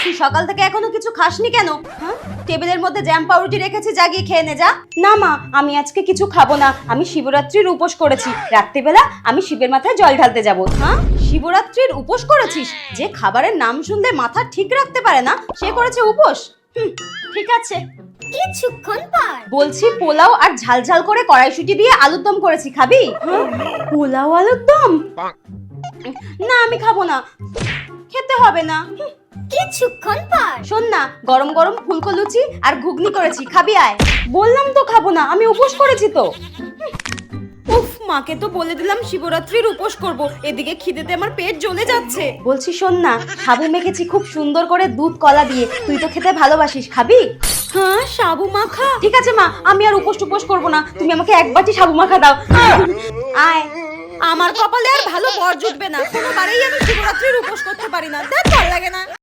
তুই সকাল থেকে এখনো কিছু খাসনি কেন? হ্যাঁ, টেবিলের মধ্যে জ্যাম পাউরুটি রেখেছি, যা গিয়ে খেয়ে নে যা। না মা, আমি আজকে কিছু খাবো না, আমি শিবরাত্রির উপোস করেছি। রাত্রিবেলা আমি শিবের মাথায় জল ঢালতে যাব। হ্যাঁ, শিবরাত্রির উপোস করেছিস? যে খাবারের নাম শুনলে মাথা ঠিক রাখতে পারে না সে করেছে উপোস। ঠিক আছে, কিছুক্ষণ পর বলছি পোলাও আর ঝাল ঝাল করে কড়াইশুঁটি দিয়ে আলুর দম করেছি, খাবি? পোলাও আলুর দম? না আমি খাবো না, খেতে হবে না। কিছুক্ষণ পর শোন না, গরম গরম ফুলকো লুচি আর ঘুগনি করেছি, খাবি আয়। বললাম তো খাবো না, আমি উপোস করেছি তো। উফ, মাকে তো বলে দিলাম শিবরাত্রির উপোস করব, এদিকে খিদেতে আমার পেট জ্বলে যাচ্ছে। বলছি শোন না, সাবু মেখেছি খুব সুন্দর করে দুধ কলা দিয়ে, তুই তো খেতে ভালোবাসিস, খাবি? হ্যাঁ, সাবু মাখা? ঠিক আছে মা, আমি আর উপোস টুপোস করবো না, তুমি আমাকে এক বাটি সাবু মাখা দাও। আয়। আমার কপালে আর ভালো বর জুটবে না, কোনোবারেই আমি শিবরাত্রির উপোস করতে পারি না, দেখ ভালো লাগে না।